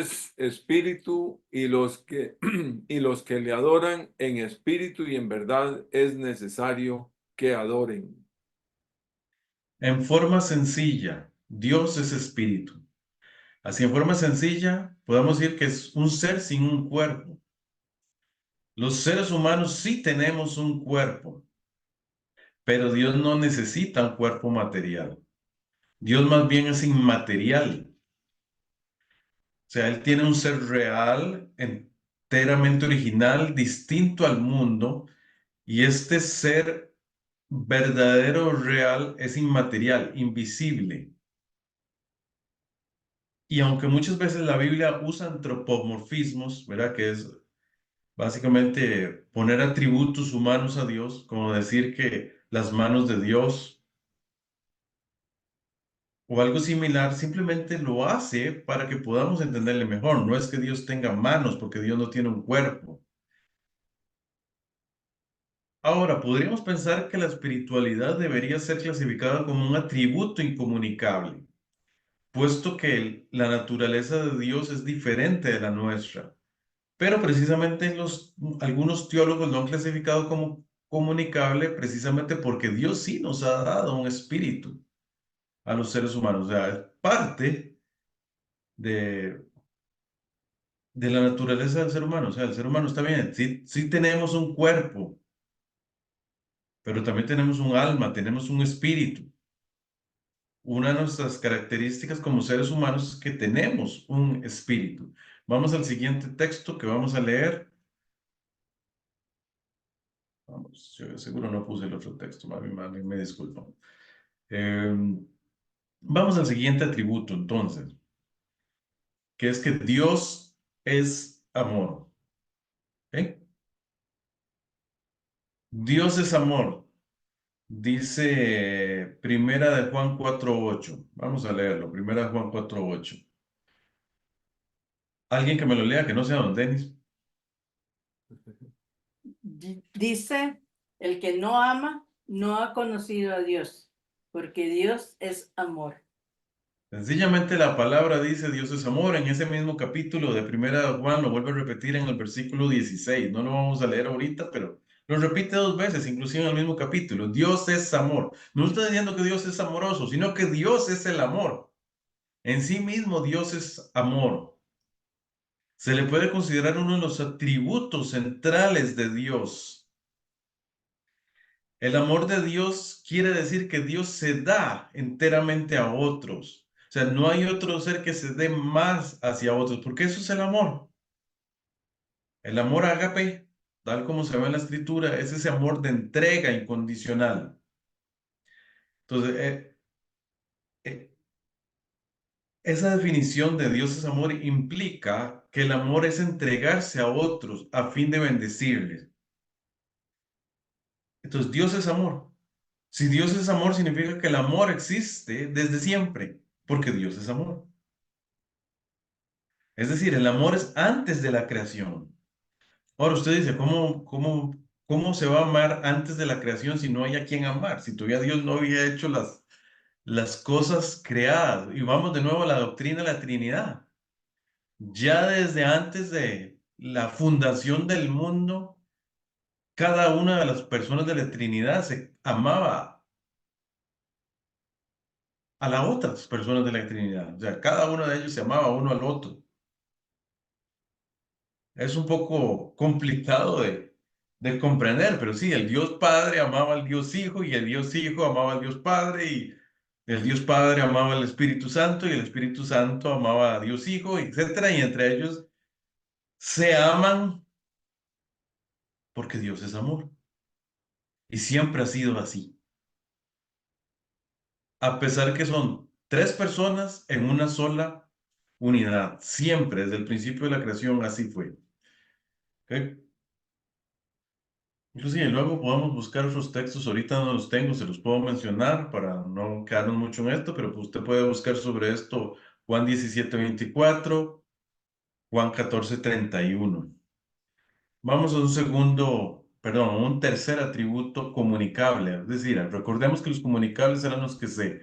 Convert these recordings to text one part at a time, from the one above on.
es espíritu y y los que le adoran en espíritu y en verdad es necesario que adoren. En forma sencilla, Dios es espíritu. Así, en forma sencilla, podemos decir que es un ser sin un cuerpo. Los seres humanos sí tenemos un cuerpo, pero Dios no necesita un cuerpo material. Dios más bien es inmaterial. O sea, Él tiene un ser real, enteramente original, distinto al mundo, y este ser verdadero, real, es inmaterial, invisible. Y aunque muchas veces la Biblia usa antropomorfismos, ¿verdad? Que es básicamente poner atributos humanos a Dios, como decir que las manos de Dios o algo similar, simplemente lo hace para que podamos entenderle mejor. No es que Dios tenga manos, porque Dios no tiene un cuerpo. Ahora, podríamos pensar que la espiritualidad debería ser clasificada como un atributo incomunicable, puesto que la naturaleza de Dios es diferente de la nuestra. Pero precisamente algunos teólogos lo han clasificado como comunicable precisamente porque Dios sí nos ha dado un espíritu a los seres humanos. O sea, es parte de, de la naturaleza del ser humano. O sea, el ser humano está bien, sí, sí tenemos un cuerpo, pero también tenemos un alma, tenemos un espíritu. Una de nuestras características como seres humanos es que tenemos un espíritu. Vamos al siguiente texto que vamos a leer. Vamos, yo seguro no puse el otro texto, mami, me disculpo. Vamos al siguiente atributo, entonces, que es que Dios es amor. ¿Ok? Dios es amor. Dice Primera de Juan 4:8. Vamos a leerlo. Primera de Juan 4:8. Alguien que me lo lea, que no sea don Denis. Dice, el que no ama no ha conocido a Dios, porque Dios es amor. Sencillamente la palabra dice Dios es amor. En ese mismo capítulo de Primera de Juan lo vuelve a repetir en el versículo 16. No lo vamos a leer ahorita, pero lo repite dos veces, inclusive en el mismo capítulo. Dios es amor. No está diciendo que Dios es amoroso, sino que Dios es el amor. En sí mismo Dios es amor. Se le puede considerar uno de los atributos centrales de Dios. El amor de Dios quiere decir que Dios se da enteramente a otros. O sea, no hay otro ser que se dé más hacia otros, porque eso es el amor. El amor ágape, tal como se ve en la escritura, es ese amor de entrega incondicional. Entonces, eh, esa definición de Dios es amor implica que el amor es entregarse a otros a fin de bendecirles. Entonces, Dios es amor. Si Dios es amor, significa que el amor existe desde siempre, porque Dios es amor. Es decir, el amor es antes de la creación. Ahora usted dice, ¿cómo se va a amar antes de la creación si no hay a quien amar? Si todavía Dios no había hecho las cosas creadas. Y vamos de nuevo a la doctrina de la Trinidad. Ya desde antes de la fundación del mundo, cada una de las personas de la Trinidad se amaba a las otras personas de la Trinidad. O sea, cada uno de ellos se amaba uno al otro. Es un poco complicado de comprender, pero sí, el Dios Padre amaba al Dios Hijo y el Dios Hijo amaba al Dios Padre y el Dios Padre amaba al Espíritu Santo y el Espíritu Santo amaba a Dios Hijo, etcétera, y entre ellos se aman porque Dios es amor y siempre ha sido así. A pesar que son tres personas en una sola unidad, siempre desde el principio de la creación así fue. ¿Ok? Inclusive luego podemos buscar otros textos, ahorita no los tengo, se los puedo mencionar para no quedarnos mucho en esto, pero pues usted puede buscar sobre esto Juan 17:24, Juan 14:31. Vamos a un segundo, perdón, un tercer atributo comunicable, es decir, recordemos que los comunicables eran los que se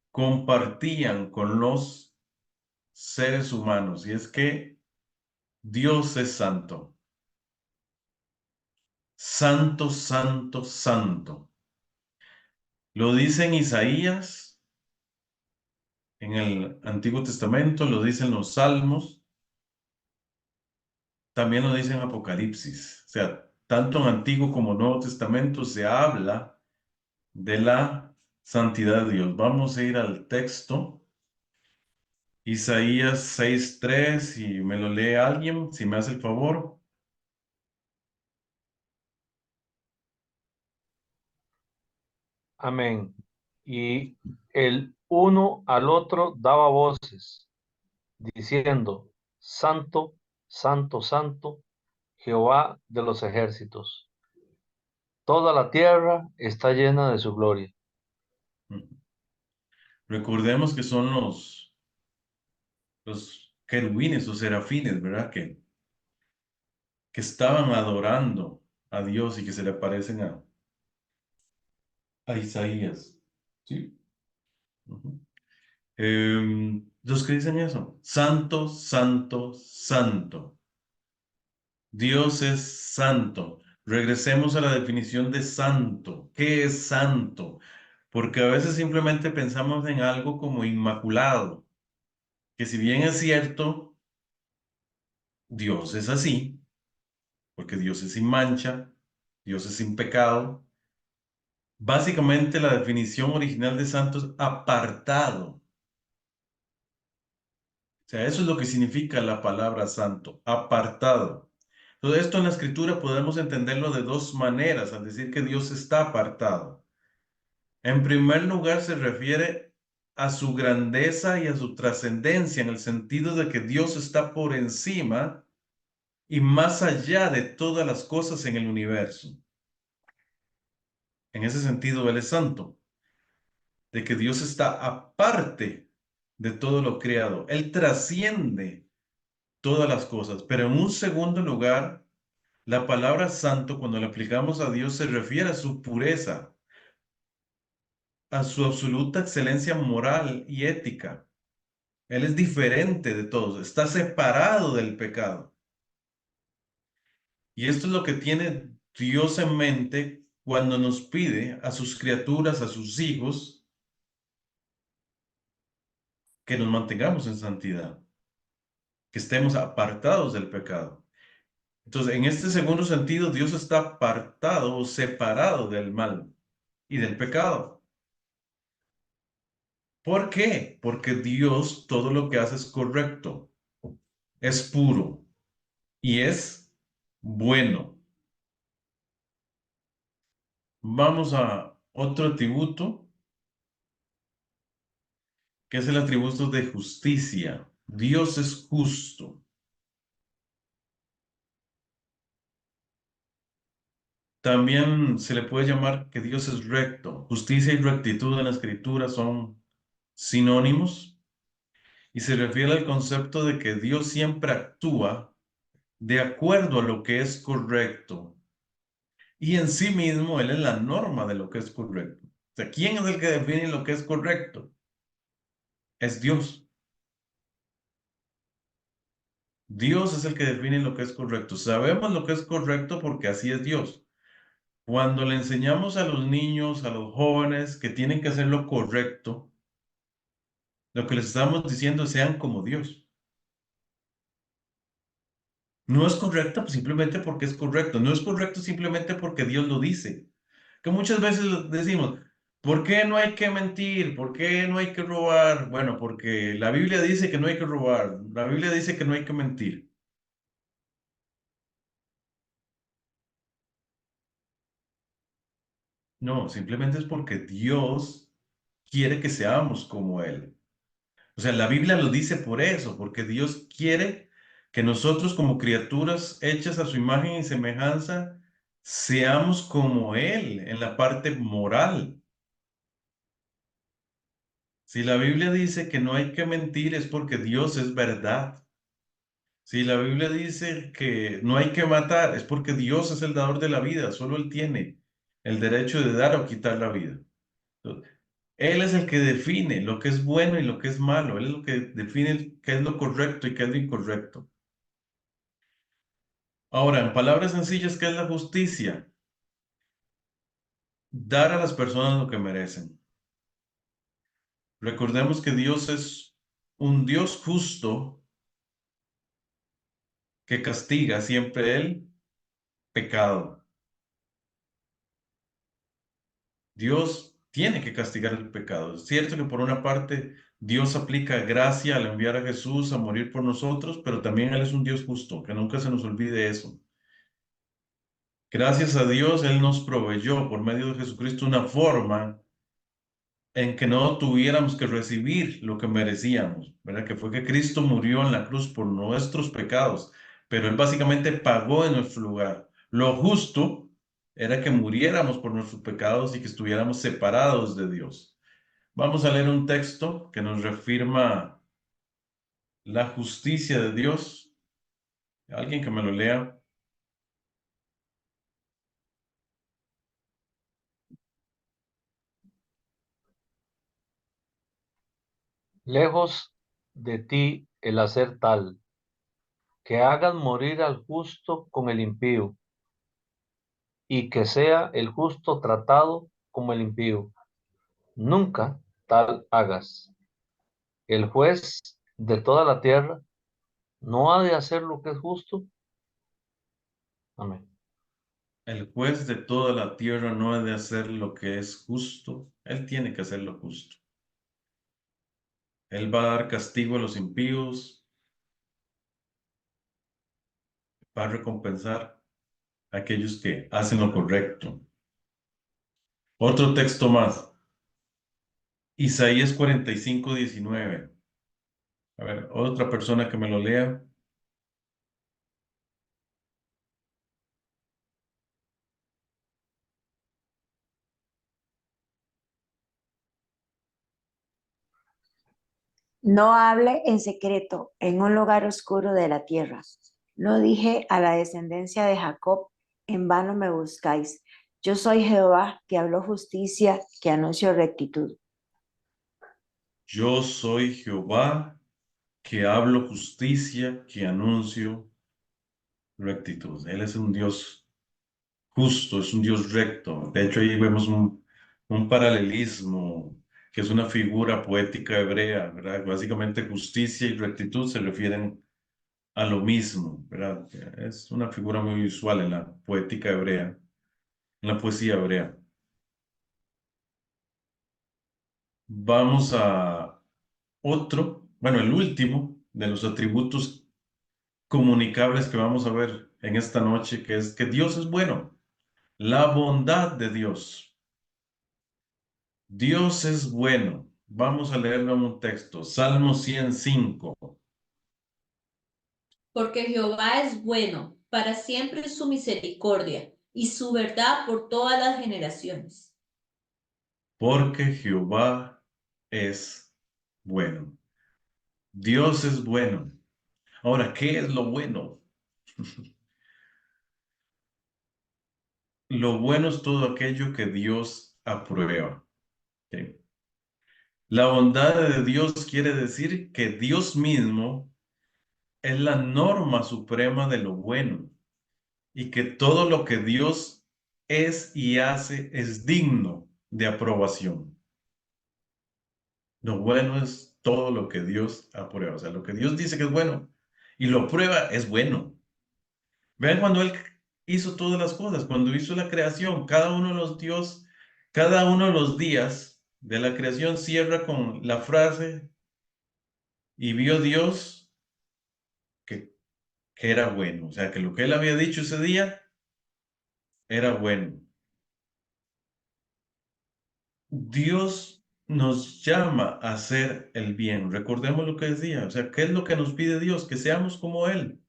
compartían con los seres humanos, y es que Dios es santo. Santo, santo, santo. Lo dice en Isaías, en el Antiguo Testamento, lo dicen los Salmos, también lo dice en Apocalipsis. O sea, tanto en Antiguo como Nuevo Testamento se habla de la santidad de Dios. Vamos a ir al texto. Isaías 6:3, y me lo lee alguien, si me hace el favor. Amén. Y el uno al otro daba voces, diciendo, Santo, Santo, Santo, Jehová de los ejércitos. Toda la tierra está llena de su gloria. Recordemos que son los querubines o serafines, ¿verdad? Que estaban adorando a Dios y que se le parecen a Isaías. ¿Sí? Ujú. Los que dicen eso, santo, santo, santo. Dios es santo. Regresemos a la definición de santo. ¿Qué es santo? Porque a veces simplemente pensamos en algo como inmaculado, que si bien es cierto, Dios es así, porque Dios es sin mancha, Dios es sin pecado. Básicamente la definición original de santo es apartado. O sea, eso es lo que significa la palabra santo, apartado. Todo esto en la escritura podemos entenderlo de dos maneras al decir que Dios está apartado. En primer lugar, se refiere a su grandeza y a su trascendencia en el sentido de que Dios está por encima y más allá de todas las cosas en el universo. En ese sentido, Él es santo, de que Dios está aparte de todo lo creado. Él trasciende todas las cosas. Pero en un segundo lugar, la palabra santo, cuando la aplicamos a Dios, se refiere a su pureza, a su absoluta excelencia moral y ética. Él es diferente de todos, está separado del pecado. Y esto es lo que tiene Dios en mente cuando nos pide a sus criaturas, a sus hijos, que nos mantengamos en santidad, que estemos apartados del pecado. Entonces, en este segundo sentido, Dios está apartado o separado del mal y del pecado. ¿Por qué? Porque Dios todo lo que hace es correcto, es puro y es bueno. Vamos a otro atributo, que es el atributo de justicia. Dios es justo. También se le puede llamar que Dios es recto. Justicia y rectitud en la escritura son sinónimos y se refiere al concepto de que Dios siempre actúa de acuerdo a lo que es correcto. Y en sí mismo Él es la norma de lo que es correcto. O sea, ¿quién es el que define lo que es correcto? Es Dios. Dios es el que define lo que es correcto. Sabemos lo que es correcto porque así es Dios. Cuando le enseñamos a los niños, a los jóvenes que tienen que hacer lo correcto, lo que les estamos diciendo es sean como Dios. No es correcto pues, simplemente porque es correcto. No es correcto simplemente porque Dios lo dice. Que muchas veces decimos, ¿por qué no hay que mentir? ¿Por qué no hay que robar? Bueno, porque la Biblia dice que no hay que robar. La Biblia dice que no hay que mentir. No, simplemente es porque Dios quiere que seamos como Él. O sea, la Biblia lo dice por eso, porque Dios quiere que nosotros como criaturas hechas a su imagen y semejanza seamos como Él en la parte moral. Si la Biblia dice que no hay que mentir es porque Dios es verdad. Si la Biblia dice que no hay que matar es porque Dios es el dador de la vida, solo Él tiene el derecho de dar o quitar la vida. Él es el que define lo que es bueno y lo que es malo. Él es lo que define qué es lo correcto y qué es lo incorrecto. Ahora, en palabras sencillas, ¿qué es la justicia? Dar a las personas lo que merecen. Recordemos que Dios es un Dios justo que castiga siempre el pecado. Dios tiene que castigar el pecado. Es cierto que por una parte Dios aplica gracia al enviar a Jesús a morir por nosotros, pero también Él es un Dios justo, que nunca se nos olvide eso. Gracias a Dios, Él nos proveyó por medio de Jesucristo una forma en que no tuviéramos que recibir lo que merecíamos, ¿verdad? Que fue que Cristo murió en la cruz por nuestros pecados, pero Él básicamente pagó en nuestro lugar. Lo justo era que muriéramos por nuestros pecados y que estuviéramos separados de Dios. Vamos a leer un texto que nos reafirma la justicia de Dios. Alguien que me lo lea. Lejos de ti el hacer tal, que hagas morir al justo con el impío, y que sea el justo tratado como el impío. Nunca tal hagas. El juez de toda la tierra no ha de hacer lo que es justo. Amén. El juez de toda la tierra no ha de hacer lo que es justo. Él tiene que hacer lo justo. Él va a dar castigo a los impíos, va a recompensar a aquellos que hacen lo correcto. Otro texto más. Isaías 45:19. A ver, otra persona que me lo lea. No hable en secreto en un lugar oscuro de la tierra. No dije a la descendencia de Jacob, en vano me buscáis. Yo soy Jehová, que habló justicia, que anuncio rectitud. Yo soy Jehová, que hablo justicia, que anuncio rectitud. Él es un Dios justo, es un Dios recto. De hecho, ahí vemos un paralelismo, que es una figura poética hebrea, ¿verdad? Básicamente justicia y rectitud se refieren a lo mismo, ¿verdad? Es una figura muy usual en la poética hebrea, en la poesía hebrea. Vamos a otro, bueno, el último de los atributos comunicables que vamos a ver en esta noche, que es que Dios es bueno, la bondad de Dios. Dios es bueno. Vamos a leerlo en un texto, Salmo 105. Porque Jehová es bueno, para siempre es su misericordia y su verdad por todas las generaciones. Porque Jehová es bueno. Dios es bueno. Ahora, ¿qué es lo bueno? Lo bueno es todo aquello que Dios aprueba. ¿Ok? La bondad de Dios quiere decir que Dios mismo es la norma suprema de lo bueno y que todo lo que Dios es y hace es digno de aprobación. Lo bueno es todo lo que Dios aprueba. O sea, lo que Dios dice que es bueno y lo aprueba es bueno. Vean cuando Él hizo todas las cosas, cuando hizo la creación, cada uno de los días de la creación cierra con la frase, y vio Dios que, que era bueno. O sea, que lo que Él había dicho ese día era bueno. Dios nos llama a hacer el bien. Recordemos lo que decía. O sea, ¿qué es lo que nos pide Dios? Que seamos como Él.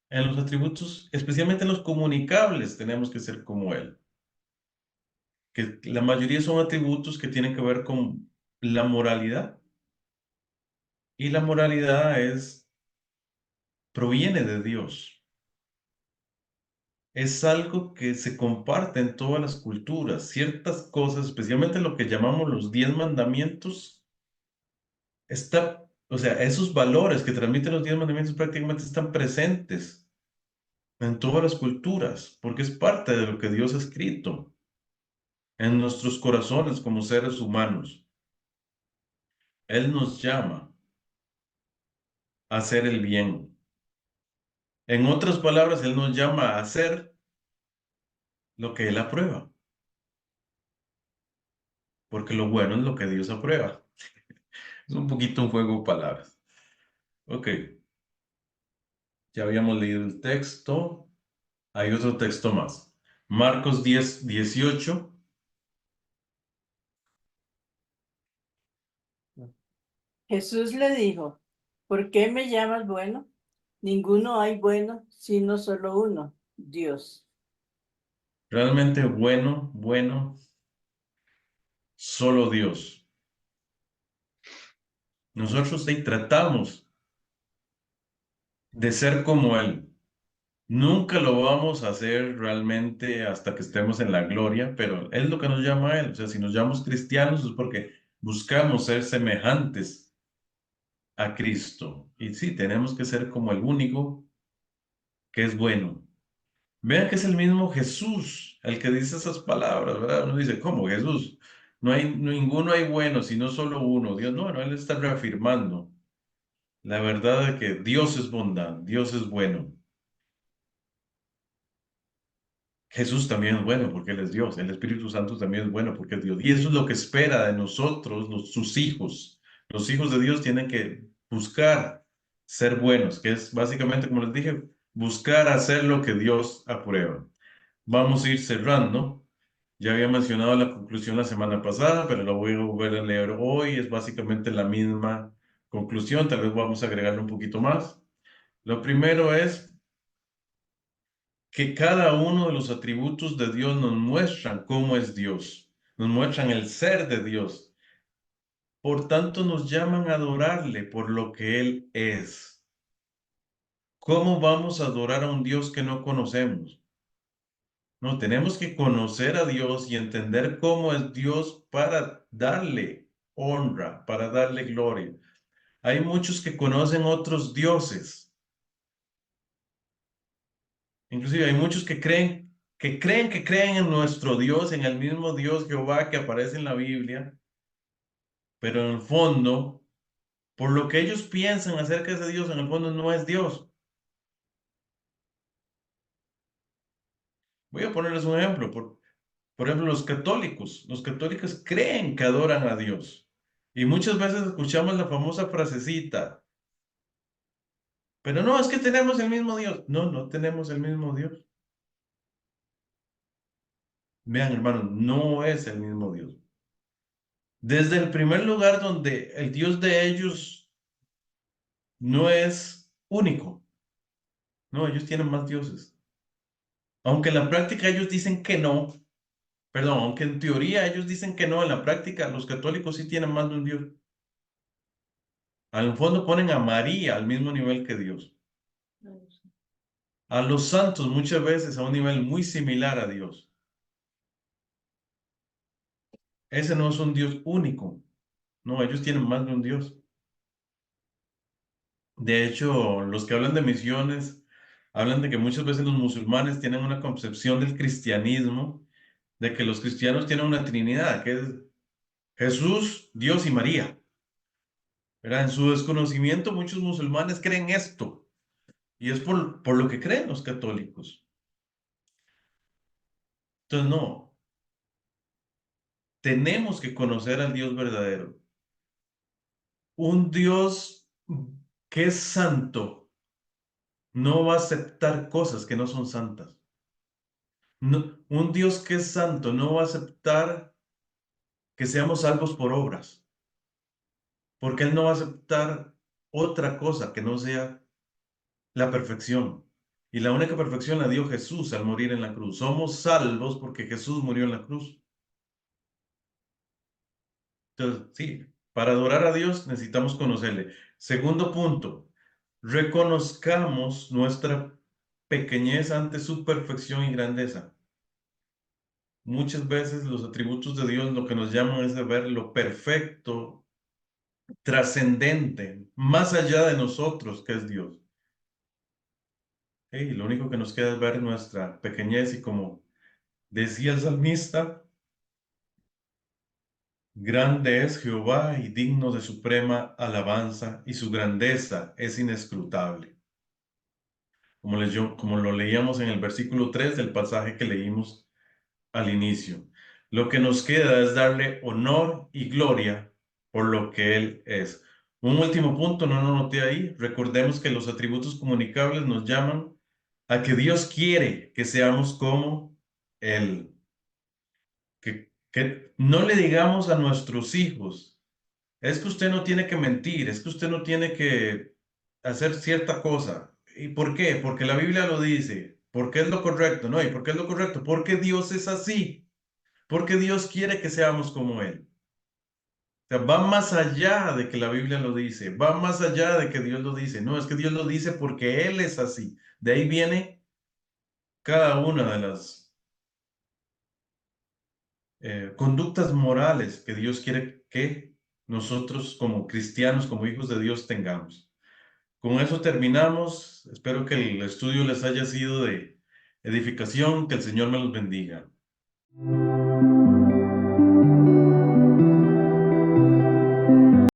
En los atributos, especialmente en los comunicables, tenemos que ser como Él. Que la mayoría son atributos que tienen que ver con la moralidad. Y la moralidad proviene de Dios. es algo que se comparte en todas las culturas. Ciertas cosas, especialmente lo que llamamos los 10 mandamientos, o sea, esos valores que transmiten los 10 mandamientos prácticamente están presentes en todas las culturas, porque es parte de lo que Dios ha escrito en nuestros corazones como seres humanos. Él nos llama a hacer el bien. En otras palabras, Él nos llama a hacer lo que Él aprueba, porque lo bueno es lo que Dios aprueba. Es un poquito un juego de palabras. Ok, ya habíamos leído el texto. Hay otro texto más. Marcos 10:18. Jesús le dijo, ¿por qué me llamas bueno? Ninguno hay bueno, sino solo uno, Dios. Realmente bueno, bueno, solo Dios. Nosotros sí tratamos de ser como Él. Nunca lo vamos a hacer realmente hasta que estemos en la gloria, pero es lo que nos llama a Él. O sea, si nos llamamos cristianos es porque buscamos ser semejantes a Cristo. Y sí, tenemos que ser como el único que es bueno. Vean que es el mismo Jesús el que dice esas palabras, ¿verdad? Uno dice, ¿cómo Jesús? Ninguno hay bueno, sino solo uno. Dios, no, Él está reafirmando la verdad de que Dios es bondad, Dios es bueno. Jesús también es bueno porque Él es Dios. El Espíritu Santo también es bueno porque es Dios. Y eso es lo que espera de nosotros, sus hijos. Los hijos de Dios tienen que buscar ser buenos, que es básicamente, como les dije, buscar hacer lo que Dios aprueba. Vamos a ir cerrando. Ya había mencionado la conclusión la semana pasada, pero la voy a volver a leer hoy. Es básicamente la misma conclusión. Tal vez vamos a agregarle un poquito más. Lo primero es que cada uno de los atributos de Dios nos muestran cómo es Dios, nos muestran el ser de Dios. Por tanto, nos llaman a adorarle por lo que Él es. ¿Cómo vamos a adorar a un Dios que no conocemos? No, tenemos que conocer a Dios y entender cómo es Dios para darle honra, para darle gloria. Hay muchos que conocen otros dioses. Inclusive hay muchos que creen en nuestro Dios, en el mismo Dios Jehová que aparece en la Biblia, pero en el fondo, por lo que ellos piensan acerca de ese Dios, en el fondo no es Dios. Voy a ponerles un ejemplo. Por ejemplo, los católicos. Los católicos creen que adoran a Dios. Y muchas veces escuchamos la famosa frasecita, pero no, es que tenemos el mismo Dios. No, no tenemos el mismo Dios. Vean, hermanos, no es el mismo Dios. Desde el primer lugar donde el Dios de ellos no es único. No, ellos tienen más dioses. Aunque en la práctica ellos dicen que no, perdón, aunque en teoría ellos dicen que no, en la práctica los católicos sí tienen más de un Dios. Al fondo ponen a María al mismo nivel que Dios. A los santos muchas veces a un nivel muy similar a Dios. Ese no es un Dios único. No, ellos tienen más de un Dios. De hecho, los que hablan de misiones hablan de que muchas veces los musulmanes tienen una concepción del cristianismo, de que los cristianos tienen una trinidad, que es Jesús, Dios y María. ¿Verdad? En su desconocimiento, muchos musulmanes creen esto, y es por lo que creen los católicos. Entonces, no, tenemos que conocer al Dios verdadero. Un Dios que es santo no va a aceptar cosas que no son santas. No, un Dios que es santo no va a aceptar que seamos salvos por obras, porque Él no va a aceptar otra cosa que no sea la perfección. Y la única perfección la dio Jesús al morir en la cruz. Somos salvos porque Jesús murió en la cruz. Entonces, sí, para adorar a Dios necesitamos conocerle. Segundo punto, reconozcamos nuestra pequeñez ante su perfección y grandeza. Muchas veces los atributos de Dios lo que nos llaman es de ver lo perfecto, trascendente, más allá de nosotros, que es Dios. Y lo único que nos queda es ver nuestra pequeñez y, como decía el salmista, grande es Jehová y digno de suprema alabanza, y su grandeza es inescrutable. Como lo leíamos en el versículo 3 del pasaje que leímos al inicio. Lo que nos queda es darle honor y gloria por lo que Él es. Un último punto, no lo noté ahí. Recordemos que los atributos comunicables nos llaman a que Dios quiere que seamos como Él. Que no le digamos a nuestros hijos, es que usted no tiene que mentir, es que usted no tiene que hacer cierta cosa. ¿Y por qué? Porque la Biblia lo dice. ¿Por qué es lo correcto? No, ¿y por qué es lo correcto? Porque Dios es así. Porque Dios quiere que seamos como Él. O sea, va más allá de que la Biblia lo dice, va más allá de que Dios lo dice. No, es que Dios lo dice porque Él es así. De ahí viene cada una de las conductas morales que Dios quiere que nosotros como cristianos, como hijos de Dios, tengamos. Con eso terminamos. Espero que el estudio les haya sido de edificación, que el Señor me los bendiga.